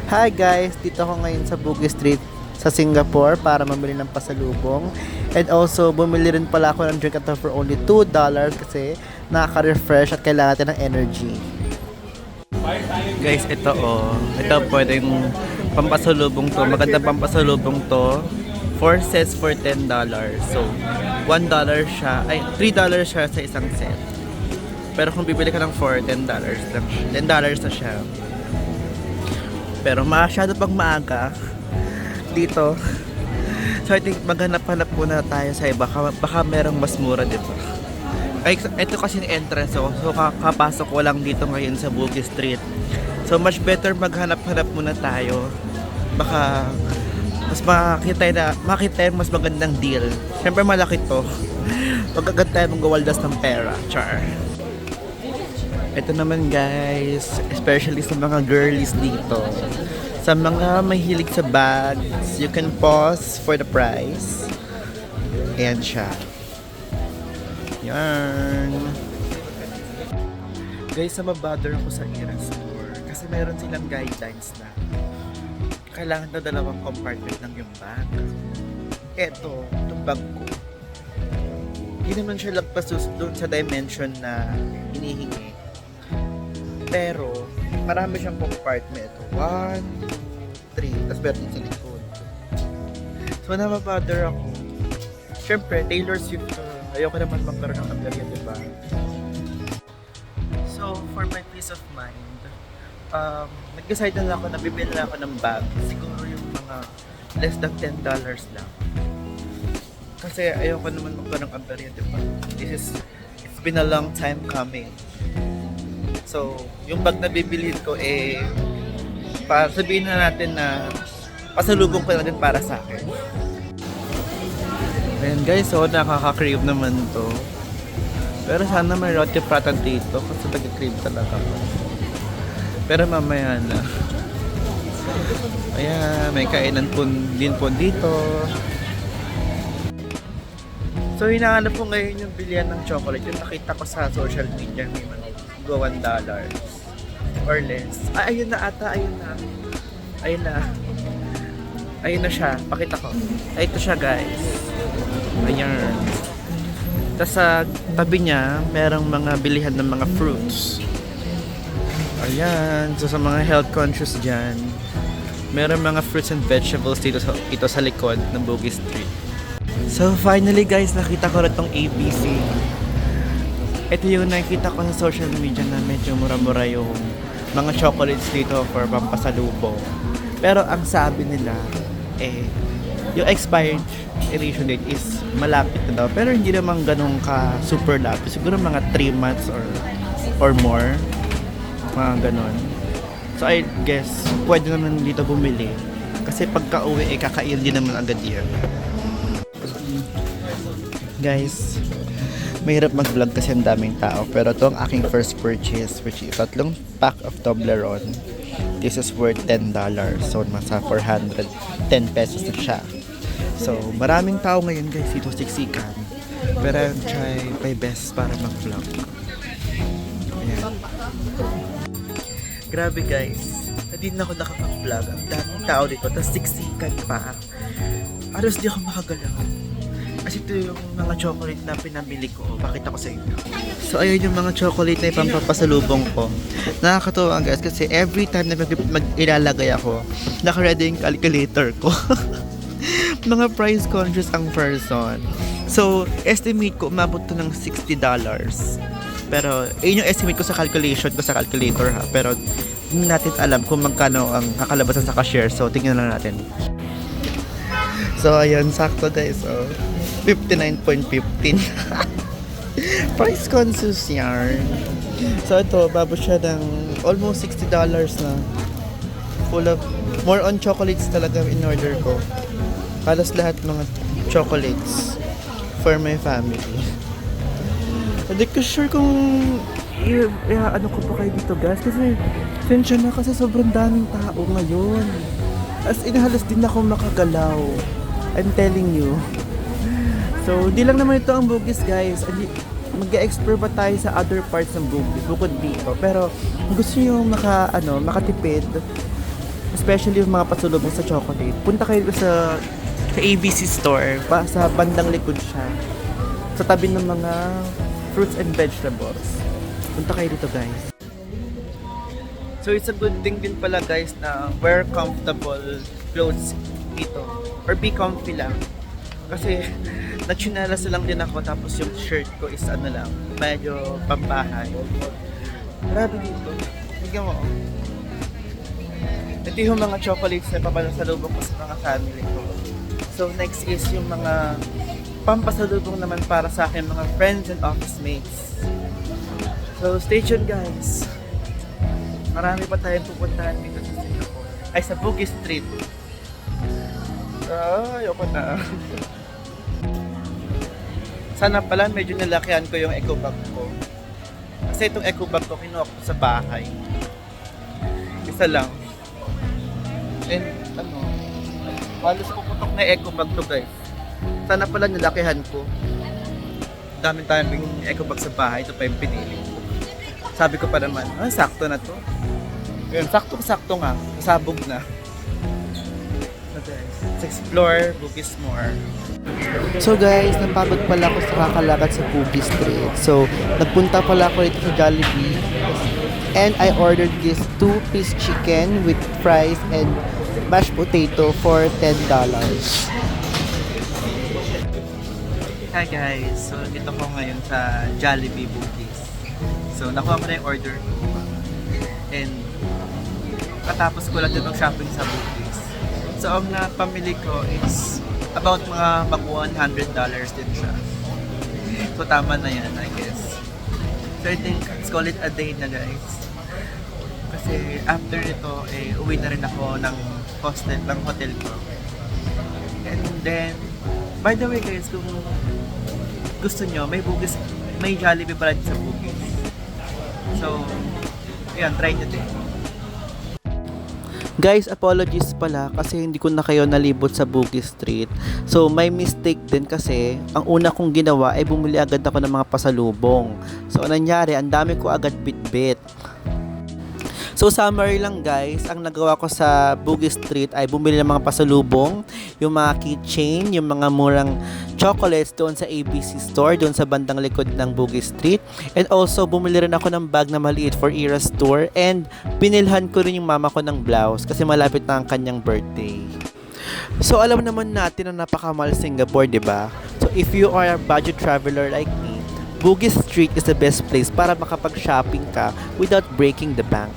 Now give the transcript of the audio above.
Hi guys! Dito ako ngayon sa Bugis Street sa Singapore para mamili ng pasalubong. And also, bumili rin pala ako ng drink at for only $2 kasi nakaka-refresh at kailangan natin ng energy. Guys, ito Ito pwedeng pampasalubong to. Magandang pampasalubong to. 4 sets for $10. So, $1 siya. Ay, $3 siya sa isang set. Pero kung bibili ka ng 4, $10 lang. $10 na siya. Pero masyado pang maaga dito. So I think maghanap-hanap muna tayo sa iba. Baka merong mas mura, di ba? Ay, ito kasi yung entrance ko. So kakapasok ko lang dito ngayon sa Bugis Street. So much better maghanap-hanap muna tayo. Baka mas makita yung mas magandang deal. Siyempre malaki to. Magagad tayo magawaldas ng pera. Char. Ito naman guys, especially sa mga girlies dito. Sa mga mahilig sa bags, you can pause for the price. Ayan siya. Yan. Guys, mabother ako sa Era Store kasi meron silang guidelines na kailangan na dalawang compartment lang yung bag. Eto, itong bag ko. Hindi naman siya lagpas doon sa dimension na hinihingi. Pero, marami siyang compartment. 1, 3, tapos meron din sa likod. So, nababother ako. Siyempre, Taylor Swift to. Ayoko naman magkaroon ng kaberya, diba? So, for my peace of mind, nag-decide na lang ako na bibili na ako ng bag. Siguro yung mga less than $10 lang. Kasi ayoko naman magkaroon ng kaberya, diba? It's been a long time coming. So, yung bag na bibilhin ko para sabihin na natin na pasalubong ko na din para sa akin. Ayan guys, nakaka-crave naman to. Pero sana may roti prata dito kasi nag-crave talaga ako. Pero mamaya na. Ayan, may kainan din po dito. So, hinahanap ko ngayon yung bilihan ng chocolate. Yung nakita ko sa social media, may $1 or less. Ayun na ata, ayun na siya, pakita ko. Ito siya guys. Ayan. Tapos sa tabi niya, merong mga bilihan ng mga fruits. Ayan. So sa mga health conscious dyan, merong mga fruits and vegetables dito sa likod ng Bugis Street. So finally guys, nakita ko rin tong ABC. Ito yung nakita ko sa social media na medyo mura-mura yung mga chocolates dito for pampasalubong. Pero ang sabi nila, yung expired edition date is malapit na daw. Pero hindi naman ganun ka super lapit. Siguro mga 3 months or more. Mga ganun. So I guess, pwede naman dito bumili. Kasi pagka uwi, kakain din naman agad yan. Guys, mahirap mag-vlog kasi ang daming tao. Pero ito ang aking first purchase, which is 3 pack of Toblerone. This is worth $10. So, nasa 410 pesos na siya. So, maraming tao ngayon guys dito siksikan. Pero I'll try my best para mag-vlog. Ayan. Grabe guys. Hindi na ako nakapag-vlog. Ang daming tao dito. Tapos siksikan pa. Aros di ako makagalaw. Kasi ito yung mga chocolate na pinamili ko. Pakita ko sa inyo. So ayun yung mga chocolate na ipampapasalubong ko. Nakakatuwa guys kasi every time na mag-ilalagay ako, naka-ready yung calculator ko. Mga price conscious ang person. So estimate ko umabot to ng $60. Pero yun yung estimate ko sa calculation ko sa calculator ha. Pero hindi natin alam kung magkano ang kakalabasan sa cashier. So tingnan lang natin. So ayun, sakto guys. So 59.15. Price conscious yarn. So ito, babos siya ng almost $60 na. Full of, more on chocolates talaga in order ko. Halos lahat mga chocolates for my family. Hindi ko sure kung ano ko pa kayo dito guys. Kasi tensya na kasi sobrang daming tao ngayon. As in, halos din ako makagalaw. I'm telling you. So, di lang naman ito ang Bugis guys. Mag-explore pa tayo sa other parts ng Bugis bukod dito. Pero gusto nyo makatipid, especially yung mga pasulubong sa chocolate, punta kayo sa ABC store, sa bandang likod siya. Sa tabi ng mga fruits and vegetables. Punta kayo dito, guys. So it's a good thing din pala, guys, na wear comfortable clothes dito. Or be comfy lang. Kasi nagchinelas lang din ako, tapos yung shirt ko is medyo pambahay. Grabe dito. Tignan mo. Ito yung mga chocolates na papasalubong ko sa mga family ko. So next is yung mga pampasalubong naman para sa akin, mga friends and office mates. So stay tuned, guys. Marami pa tayong pupuntahan dito sa Singapore. Ay, sa Bugis Street. Ayoko na. Sana pala medyo nalakihan ko yung eco bag ko. Kasi itong eco bag ko kinuha ko sa bahay. Isa lang. And halos puputok na eco bag to, guys. Sana pala nalakihan ko. Dami tayong eco bag sa bahay. Ito pa yung pinili ko. Sabi ko pa naman, sakto na to. Yun, sakto nga. Sabog na. Okay. Let's explore Bugis more. So guys, napagod pala ako sa kakalakad sa Bugis Street. So, nagpunta pala ako dito sa Jollibee. And I ordered this 2-piece chicken with fries and mashed potato for $10. Hi guys, so dito ko ngayon sa Jollibee Bugis. So nakuha ko na yung order ko. And katapos ko lang din mag-shopping sa Bugis. So ang napamili ko is about mga mag-$100 din siya. So tama na yan, I guess. So I think, let's call it a day na, guys. Kasi after ito, uwi na rin ako ng hotel ko. And then, by the way guys, kung gusto nyo, may Jollibee pala sa Bugis. So, ayan, try nyo din. Guys, apologies pala kasi hindi ko na kayo nalibot sa Bugis Street. So, may mistake din kasi ang una kong ginawa ay bumili agad ako ng mga pasalubong. So, anong nangyari? Ang dami ko agad bitbit. So summary lang guys, ang nagawa ko sa Bugis Street ay bumili ng mga pasalubong, yung mga keychain, yung mga murang chocolates doon sa ABC store, doon sa bandang likod ng Bugis Street. And also bumili rin ako ng bag na maliit for Ira's tour, and binilhan ko rin yung mama ko ng blouse kasi malapit na ang kanyang birthday. So alam naman natin na napakamahal Singapore, 'di ba? So if you are a budget traveler like me, Bugis Street is the best place para makapag-shopping ka without breaking the bank.